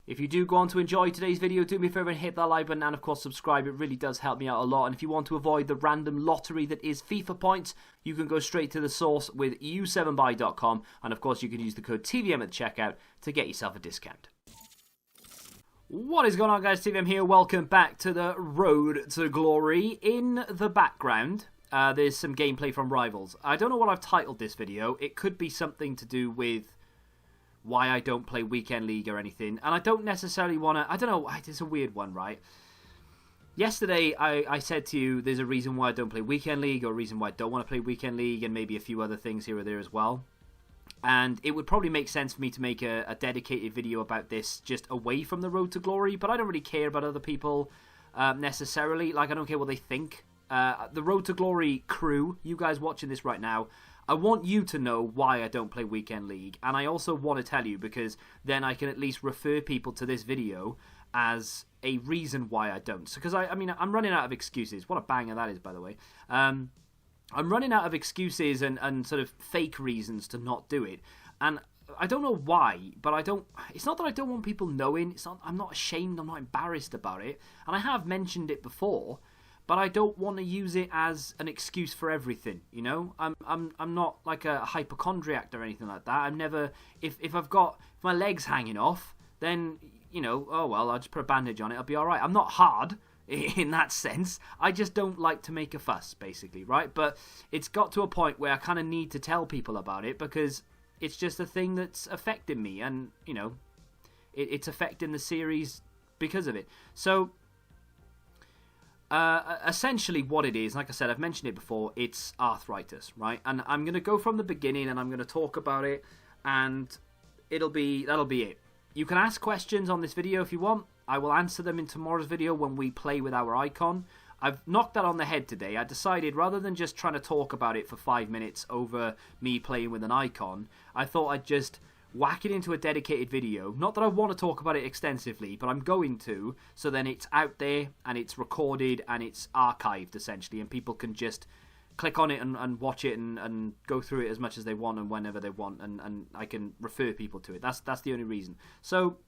If you do go on to enjoy today's video, do me a favour and hit that like button and of course subscribe. It really does help me out a lot. And if you want to avoid the random lottery that is FIFA points, you can go straight to the source with u7buy.com, and of course you can use the code TVM at the checkout to get yourself a discount. What is going on, guys? TVM here. Welcome back to the Road to Glory. In the background, there's some gameplay from Rivals. I don't know what I've titled this video. It could be something to do with why I don't play Weekend League or anything. And I don't necessarily want to... I don't know. It's a weird one, right? Yesterday, I said to you there's a reason why I don't play Weekend League, or a reason why I don't want to play Weekend League, and maybe a few other things here or there as well. And it would probably make sense for me to make a dedicated video about this just away from the Road to Glory, but I don't really care about other people necessarily. Like, I don't care what they think. The Road to Glory crew, you guys watching this right now, I want you to know why I don't play Weekend League. And I also want to tell you, because then I can at least refer people to this video as a reason why I don't. Because, I mean, I'm running out of excuses. What a banger that is, by the way. I'm running out of excuses and sort of fake reasons to not do it. And I don't know why, but I don't... It's not that I don't want people knowing. It's not, I'm not ashamed. I'm not embarrassed about it. And I have mentioned it before, but I don't want to use it as an excuse for everything, you know? I'm not like a hypochondriac or anything like that. I'm never... If my leg's hanging off, then, you know, oh well, I'll just put a bandage on it, I'll be alright. I'm not hard in that sense. I just don't like to make a fuss, basically, right? But it's got to a point where I kind of need to tell people about it, because it's just a thing that's affecting me, and, you know, it's affecting the series because of it. So... essentially what it is, like I said, I've mentioned it before, it's arthritis, right? And I'm going to go from the beginning and I'm going to talk about it, and that'll be it. You can ask questions on this video if you want. I will answer them in tomorrow's video when we play with our icon. I've knocked that on the head today. I decided, rather than just trying to talk about it for 5 minutes over me playing with an icon, I thought I'd just whack it into a dedicated video. Not that I want to talk about it extensively, but I'm going to, so then it's out there and it's recorded and it's archived essentially, and people can just click on it and watch it and go through it as much as they want and whenever they want, and I can refer people to it. That's the only reason. So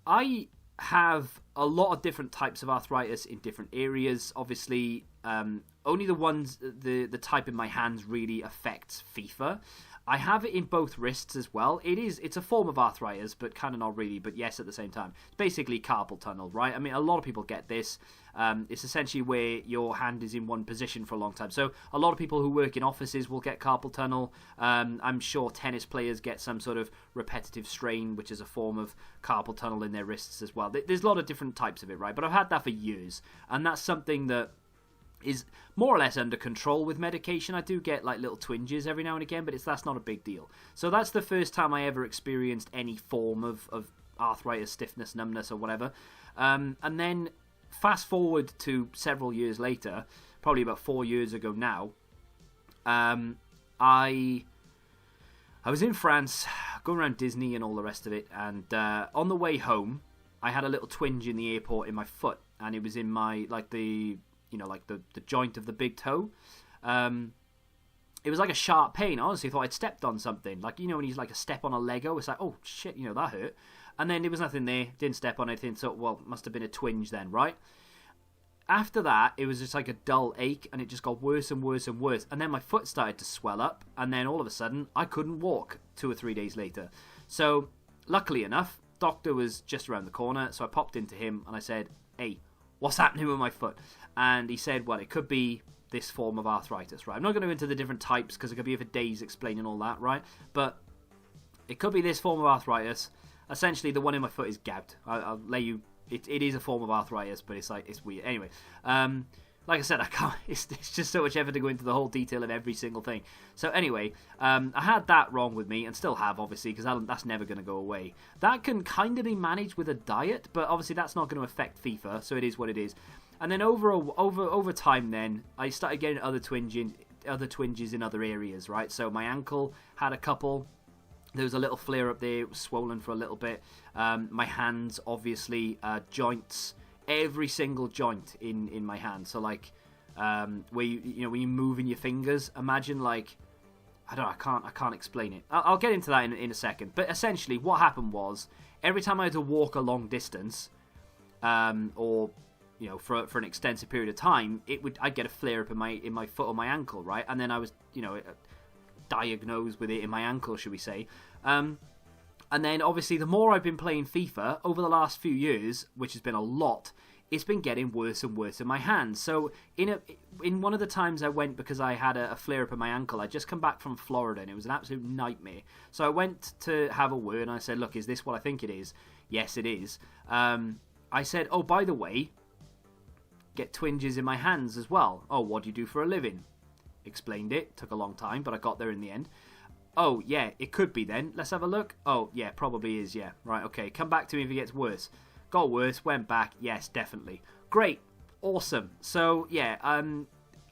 I have a lot of different types of arthritis in different areas. Obviously, only the type in my hands really affects FIFA. I have it in both wrists as well. It's a form of arthritis, but kind of not really, but yes at the same time. It's basically carpal tunnel, right? I mean, a lot of people get this. It's essentially where your hand is in one position for a long time. So a lot of people who work in offices will get carpal tunnel. I'm sure tennis players get some sort of repetitive strain, which is a form of carpal tunnel in their wrists as well. There's a lot of different types of it, right? But I've had that for years, and that's something that is more or less under control with medication. I do get like little twinges every now and again, but that's not a big deal. So that's the first time I ever experienced any form of arthritis, stiffness, numbness, or whatever. And then fast forward to several years later, probably about 4 years ago now, I was in France, going around Disney and all the rest of it, and on the way home, I had a little twinge in the airport in my foot, and it was in my, like the joint of the big toe. It was like a sharp pain. I honestly thought I'd stepped on something. Like, you know, when you like a step on a Lego, it's like, oh shit, you know, that hurt. And then there was nothing there, didn't step on anything, so, well, must have been a twinge then, right? After that, it was just like a dull ache, and it just got worse and worse and worse. And then my foot started to swell up, and then all of a sudden, I couldn't walk 2 or 3 days later. So, luckily enough, doctor was just around the corner, so I popped into him, and I said, hey, what's happening with my foot? And he said, well, it could be this form of arthritis, right? I'm not going to go into the different types because I could be here for days explaining all that, right? But it could be this form of arthritis. Essentially, the one in my foot is gout. I'll lay you... It is a form of arthritis, but it's weird. Anyway, like I said, I can't. It's just so much effort to go into the whole detail of every single thing. So anyway, I had that wrong with me, and still have, obviously, because that's never going to go away. That can kind of be managed with a diet, but obviously that's not going to affect FIFA, so it is what it is. And then over time, then I started getting other twinges in other areas, right? So my ankle had a couple. There was a little flare up there, it was swollen for a little bit. My hands, obviously, joints, every single joint in my hand. So like where when you move in your fingers, imagine like, I can't explain it. I'll get into that in a second. But essentially, what happened was every time I had to walk a long distance, or for an extensive period of time, I'd get a flare up in my foot or my ankle, right? And then I was diagnosed with it in my ankle, should we say? And then obviously the more I've been playing FIFA over the last few years, which has been a lot, it's been getting worse and worse in my hands. So in one of the times I went, because I had a flare up in my ankle, I'd just come back from Florida and it was an absolute nightmare. So I went to have a word and I said, look, is this what I think it is? Yes, it is. I said, oh, by the way, get twinges in my hands as well. Oh, what do you do for a living? Explained it. Took a long time, but I got there in the end. Oh, yeah, it could be then. Let's have a look. Oh, yeah, probably is, yeah. Right, okay. Come back to me if it gets worse. Got worse, went back. Yes, definitely. Great. Awesome. So, yeah,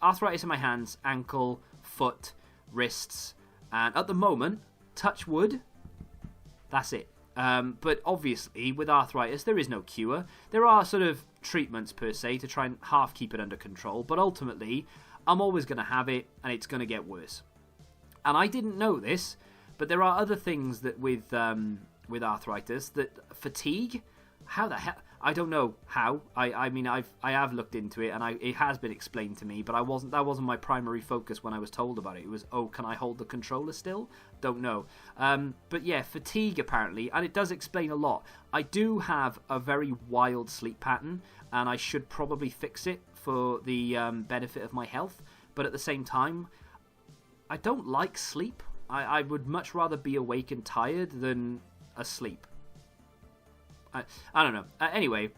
arthritis in my hands, ankle, foot, wrists, and at the moment, touch wood, that's it. But obviously, with arthritis, there is no cure. There are sort of treatments, per se, to try and half keep it under control. But ultimately, I'm always going to have it, and it's going to get worse. And I didn't know this, but there are other things that with arthritis, that fatigue, how the hell... I don't know how. I mean, I have looked into it, and it has been explained to me, but that wasn't my primary focus when I was told about it. It was, oh, can I hold the controller still? Don't know. But yeah, fatigue apparently, and it does explain a lot. I do have a very wild sleep pattern, and I should probably fix it for the benefit of my health, but at the same time, I don't like sleep. I would much rather be awake and tired than asleep. I don't know. Anyway,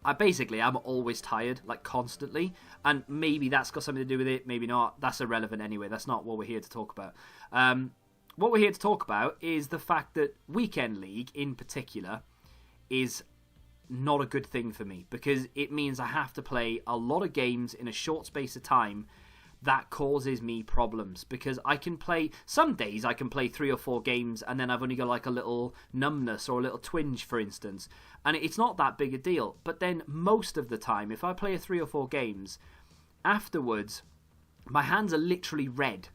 I'm always tired, like constantly, and maybe that's got something to do with it, maybe not. That's irrelevant anyway. That's not what we're here to talk about. What we're here to talk about is the fact that Weekend League, in particular, is not a good thing for me, because it means I have to play a lot of games in a short space of time. That causes me problems, because some days I can play 3 or 4 games and then I've only got like a little numbness or a little twinge, for instance, and it's not that big a deal. But then most of the time, if I play 3 or 4 games, afterwards my hands are literally red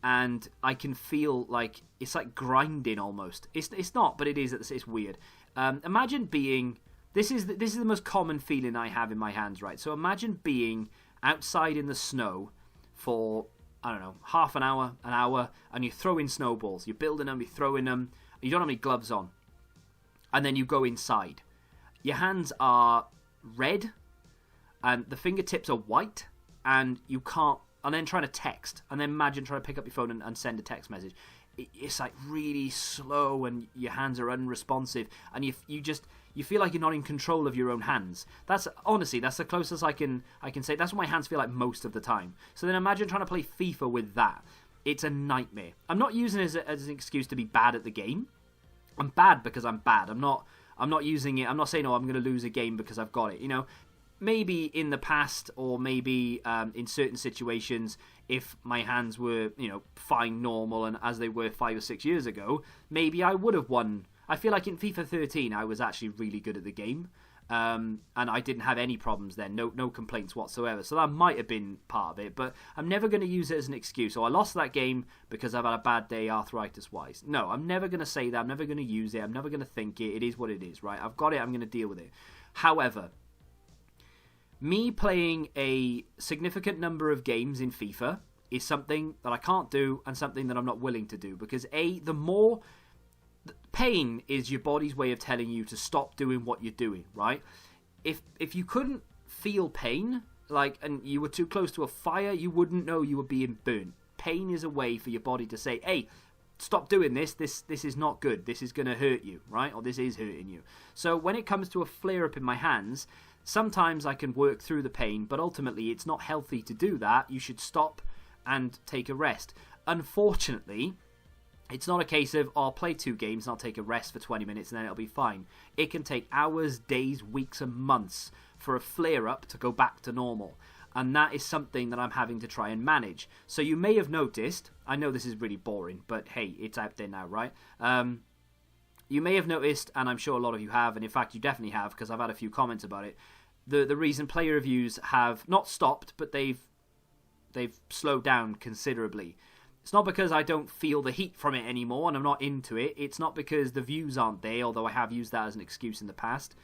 and I can feel like it's like grinding almost. It's not, but it is. It's weird. Imagine being... This is the most common feeling I have in my hands, right? So imagine being outside in the snow for, I don't know, half an hour, and you're throwing snowballs. You're building them, you're throwing them, you don't have any gloves on. And then you go inside. Your hands are red, and the fingertips are white, and you can't... And then trying to text, and then imagine trying to pick up your phone and send a text message. It's like really slow, and your hands are unresponsive, and you feel like you're not in control of your own hands. That's the closest I can say. That's what my hands feel like most of the time. So then imagine trying to play FIFA with that. It's a nightmare. I'm not using it as an excuse to be bad at the game. I'm bad because I'm bad. I'm not using it. I'm not saying, oh, I'm going to lose a game because I've got it. Maybe in the past, or maybe in certain situations, if my hands were, fine, normal, and as they were 5 or 6 years ago, maybe I would have won. I feel like in FIFA 13, I was actually really good at the game, and I didn't have any problems then, no complaints whatsoever. So that might have been part of it, but I'm never going to use it as an excuse. So I lost that game because I've had a bad day arthritis-wise. No, I'm never going to say that. I'm never going to use it. I'm never going to think it. It is what it is, right? I've got it. I'm going to deal with it. However, me playing a significant number of games in FIFA is something that I can't do, and something that I'm not willing to do, because pain is your body's way of telling you to stop doing what you're doing, right? If you couldn't feel pain, and you were too close to a fire, you wouldn't know you were being burnt. Pain is a way for your body to say, hey, stop doing this. This is not good. This is going to hurt you, right? Or this is hurting you. So when it comes to a flare-up in my hands, sometimes I can work through the pain, but ultimately it's not healthy to do that. You should stop and take a rest. Unfortunately, it's not a case of, I'll play 2 games and I'll take a rest for 20 minutes and then it'll be fine. It can take hours, days, weeks and months for a flare-up to go back to normal. And that is something that I'm having to try and manage. So you may have noticed, I know this is really boring, but hey, it's out there now, right? You may have noticed, and I'm sure a lot of you have, and in fact you definitely have, because I've had a few comments about it, the reason player reviews have not stopped, but they've slowed down considerably, It's not because I don't feel the heat from it anymore and I'm not into it. It's not because the views aren't there, although I have used that as an excuse in the past.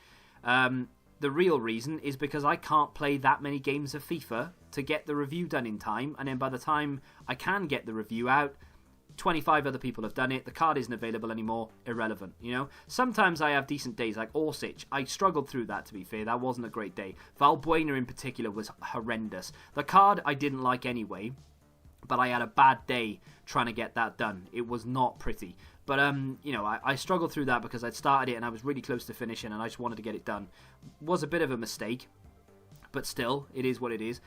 The real reason is because I can't play that many games of FIFA to get the review done in time, and then by the time I can get the review out, 25 other people have done it, the card isn't available anymore, irrelevant, you know? Sometimes I have decent days, like Orsic. I struggled through that, to be fair. That wasn't a great day. Valbuena in particular was horrendous. The card I didn't like anyway, but I had a bad day trying to get that done. It was not pretty. But, you know, I struggled through that because I'd started it and I was really close to finishing and I just wanted to get it done. Was a bit of a mistake, but still, it is what it is.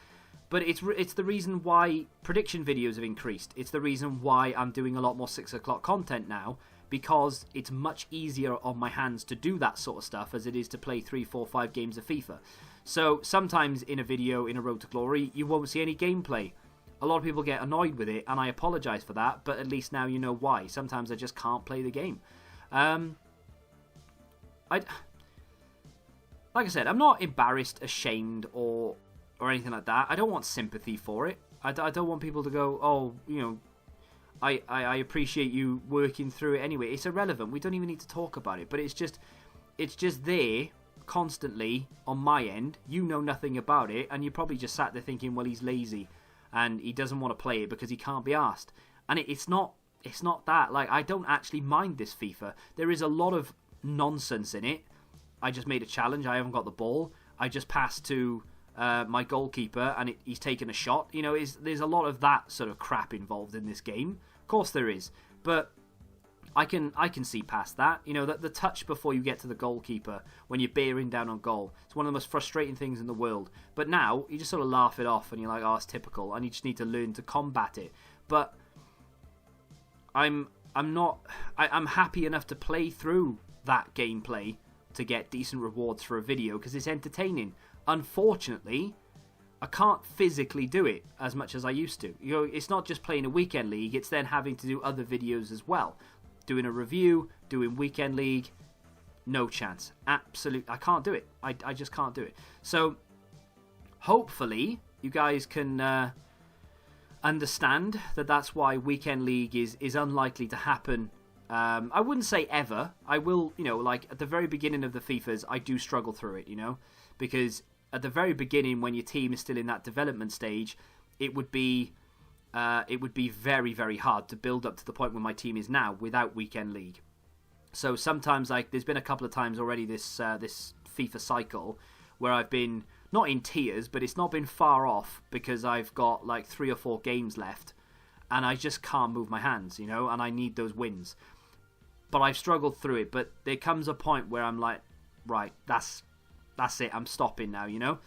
But it's the reason why prediction videos have increased. It's the reason why I'm doing a lot more 6 o'clock content now, because it's much easier on my hands to do that sort of stuff as it is to play 3, 4, 5 games of FIFA. So sometimes in a video, in a Road to Glory, you won't see any gameplay. A lot of people get annoyed with it, and I apologise for that, but at least now you know why. Sometimes I just can't play the game. Like I said, I'm not embarrassed, ashamed, or anything like that. I don't want sympathy for it. I don't want people to go, oh, you know, I appreciate you working through it anyway. It's irrelevant. We don't even need to talk about it. But it's just there constantly on my end. You know nothing about it, and you probably just sat there thinking, well, he's lazy and he doesn't want to play it because he can't be asked. And it's not that. Like, I don't actually mind this FIFA. There is a lot of nonsense in it. I just made a challenge. I haven't got the ball. I just passed to my goalkeeper and he's taken a shot. You know, there's a lot of that sort of crap involved in this game. Of course there is. But I can see past that. You know, the touch before you get to the goalkeeper when you're bearing down on goal. It's one of the most frustrating things in the world. But now, you just sort of laugh it off and you're like, oh, it's typical. And you just need to learn to combat it. But I'm happy enough to play through that gameplay to get decent rewards for a video because it's entertaining. Unfortunately, I can't physically do it as much as I used to. You know, it's not just playing a weekend league, it's then having to do other videos as well. Doing a review, doing weekend league, no chance. Absolute, I can't do it. I just can't do it. So, hopefully, you guys can understand that that's why weekend league is unlikely to happen. I wouldn't say ever. I will, you know, like at the very beginning of the FIFAs, I do struggle through it, you know, because at the very beginning, when your team is still in that development stage, it would be very, very hard to build up to the point where my team is now without weekend league. So sometimes, like, there's been a couple of times already this FIFA cycle where I've been not in tears, but it's not been far off because I've got like 3 or 4 games left, and I just can't move my hands, you know, and I need those wins. But I've struggled through it. But there comes a point where I'm like, right, that's it. I'm stopping now, you know.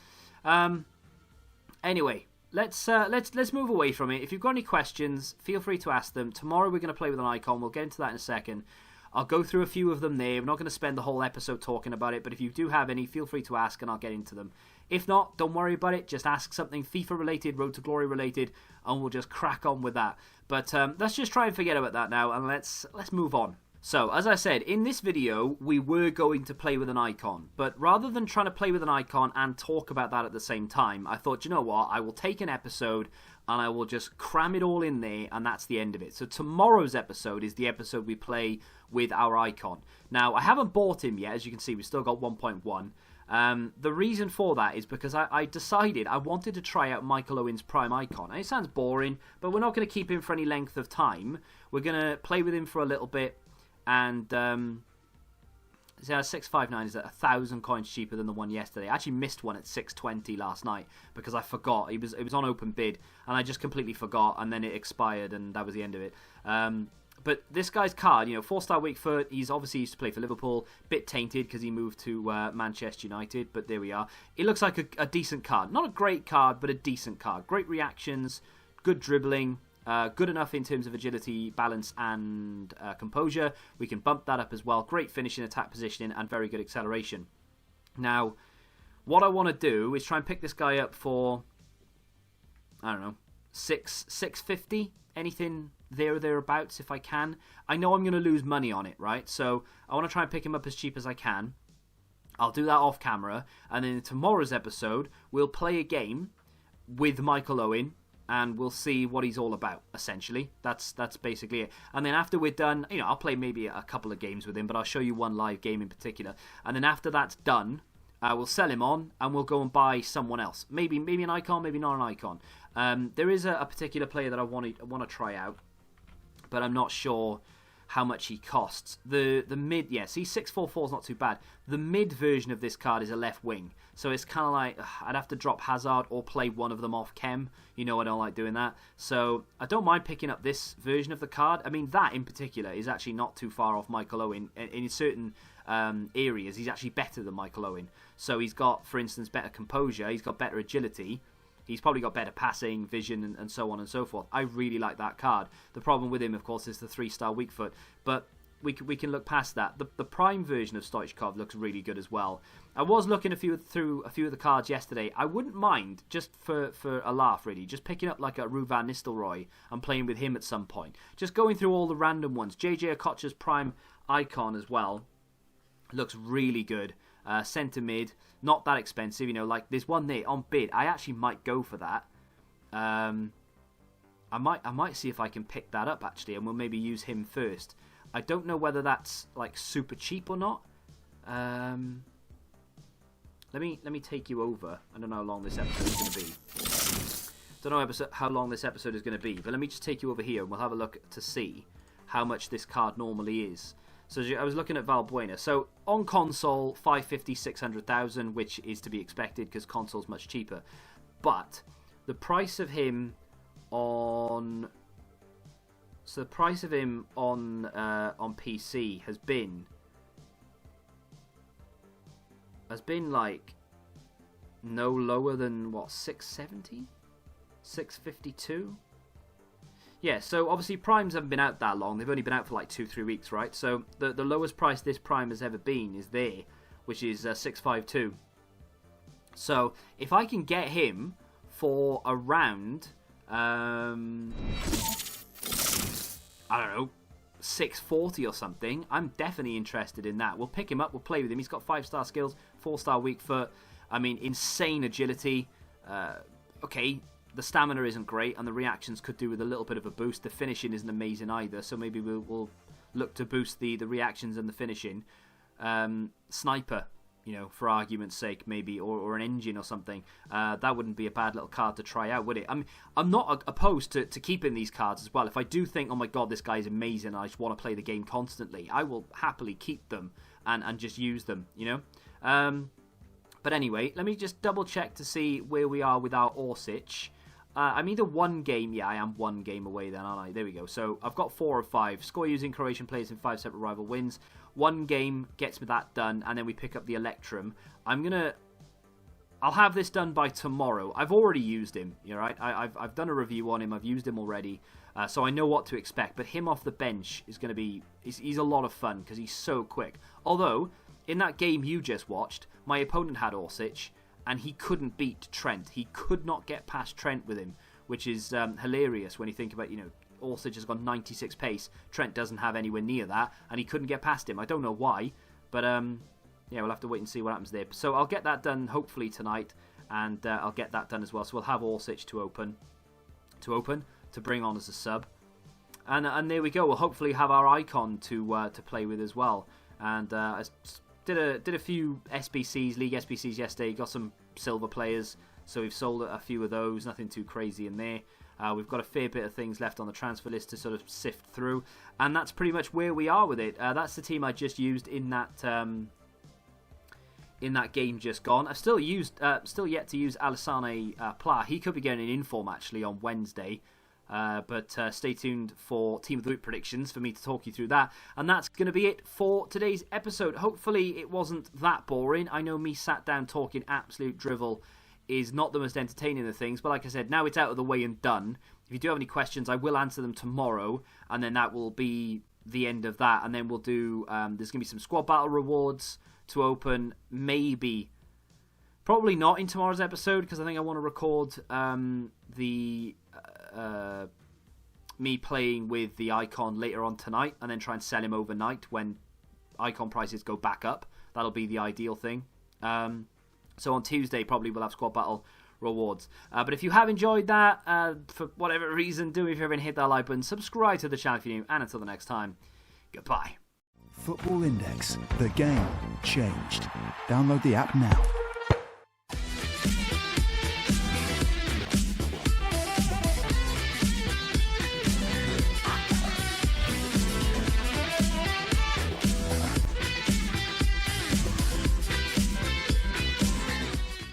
Anyway, let's move away from it. If you've got any questions, feel free to ask them. Tomorrow we're going to play with an icon. We'll get into that in a second. I'll go through a few of them there. I'm not going to spend the whole episode talking about it, but if you do have any, feel free to ask and I'll get into them. If not, don't worry about it. Just ask something FIFA related, Road to Glory related, and we'll just crack on with that. But let's just try and forget about that now, and let's move on. So, as I said, in this video, we were going to play with an icon. But rather than trying to play with an icon and talk about that at the same time, I thought, you know what, I will take an episode and I will just cram it all in there, and that's the end of it. So tomorrow's episode is the episode we play with our icon. Now, I haven't bought him yet. As you can see, we've still got 1.1. The reason for that is because I decided I wanted to try out Michael Owen's Prime Icon. And it sounds boring, but we're not going to keep him for any length of time. We're going to play with him for a little bit. And 659 is 1,000 coins cheaper than the one yesterday. I actually missed one at 620 last night because I forgot. It was on open bid and I just completely forgot, and then it expired and that was the end of it. But this guy's card, you know, 4-star weak foot. He's obviously used to play for Liverpool. Bit tainted because he moved to Manchester United, but there we are. It looks like a decent card. Not a great card, but a decent card. Great reactions, good dribbling. Good enough in terms of agility, balance, and composure. We can bump that up as well. Great finishing, attack positioning, and very good acceleration. Now, what I want to do is try and pick this guy up for, I don't know, 650, anything there or thereabouts if I can. I know I'm going to lose money on it, right? So I want to try and pick him up as cheap as I can. I'll do that off camera, and then in tomorrow's episode, we'll play a game with Michael Owen and we'll see what he's all about, essentially. That's basically it. And then after we're done, I'll play maybe a couple of games with him, but I'll show you one live game in particular. And then after that's done, we'll sell him on, and we'll go and buy someone else. Maybe an icon, maybe not an icon. There is a particular player that I want to try out, but I'm not sure how much he costs. The mid, see, 644 is not too bad. The mid version of this card is a left wing, so it's kind of like I'd have to drop Hazard or play one of them off Chem. I don't like doing that. So I don't mind picking up this version of the card. I mean, that in particular is actually not too far off Michael Owen. In certain areas, he's actually better than Michael Owen. So he's got, for instance, better composure. He's got better agility. He's probably got better passing, vision, and so on and so forth. I really like that card. The problem with him, of course, is the 3-star weak foot. But we can look past that. The prime version of Stoichkov looks really good as well. I was looking through a few of the cards yesterday. I wouldn't mind, just for a laugh, really, just picking up like a Ruud van Nistelrooy and playing with him at some point. Just going through all the random ones. JJ Okocha's prime icon as well looks really good. Centre mid, not that expensive, like there's one there on bid. I actually might go for that. I might see if I can pick that up actually, and we'll maybe use him first. I don't know whether that's like super cheap or not. Let me take you over. I don't know how long this episode is going to be. Don't know how long this episode is going to be, but let me just take you over here and we'll have a look to see how much this card normally is. So I was looking at Valbuena. So on console, 550, 600,000, which is to be expected because console's much cheaper. But the price of him on PC has been like no lower than what, 670, 652. Yeah, so obviously primes haven't been out that long. They've only been out for like 2-3 weeks, right? So the lowest price this prime has ever been is there, which is 652. So if I can get him for around, I don't know, 640 or something, I'm definitely interested in that. We'll pick him up, we'll play with him. He's got 5-star skills, 4-star weak foot. I mean, insane agility. Okay. The stamina isn't great, and the reactions could do with a little bit of a boost. The finishing isn't amazing either, so maybe we'll look to boost the reactions and the finishing. Sniper, for argument's sake, maybe, or an engine or something. That wouldn't be a bad little card to try out, would it? I mean, I'm not opposed to keeping these cards as well. If I do think, oh my god, this guy's amazing, and I just want to play the game constantly, I will happily keep them and just use them, But anyway, let me just double check to see where we are with our Orsic. I'm either one game. Yeah, I am one game away then, aren't I? There we go. So I've got 4 of 5. Score using Croatian players in 5 separate rival wins. One game gets me that done, and then we pick up the Electrum. I'll have this done by tomorrow. I've already used him. Right? I've done a review on him. I've used him already, so I know what to expect. But him off the bench is going to be. He's a lot of fun because he's so quick. Although in that game you just watched, my opponent had Orsic, and he couldn't beat Trent. He could not get past Trent with him, which is hilarious when you think about, Orsic has got 96 pace. Trent doesn't have anywhere near that, and he couldn't get past him. I don't know why, but yeah, we'll have to wait and see what happens there. So I'll get that done hopefully tonight, and I'll get that done as well. So we'll have Orsic to bring on as a sub, and there we go. We'll hopefully have our icon to play with as well, and Did a few SBCs, League SBCs yesterday. Got some silver players, so we've sold a few of those. Nothing too crazy in there. We've got a fair bit of things left on the transfer list to sort of sift through, and that's pretty much where we are with it. That's the team I just used in that game just gone. I've still yet to use Alassane Pla. He could be getting an inform actually on Wednesday. But stay tuned for Team of the Week predictions for me to talk you through that. And that's going to be it for today's episode. Hopefully it wasn't that boring. I know me sat down talking absolute drivel is not the most entertaining of things, but like I said, now it's out of the way and done. If you do have any questions, I will answer them tomorrow, and then that will be the end of that. And then we'll do, there's going to be some squad battle rewards to open, probably not in tomorrow's episode, because I think I want to record me playing with the icon later on tonight, and then try and sell him overnight when icon prices go back up. That'll be the ideal thing. So on Tuesday probably we'll have squad battle rewards. But if you have enjoyed that, for whatever reason, do me a favour and hit that like button. Subscribe to the channel if you're new. And until the next time, goodbye. Football Index. The game changed. Download the app now.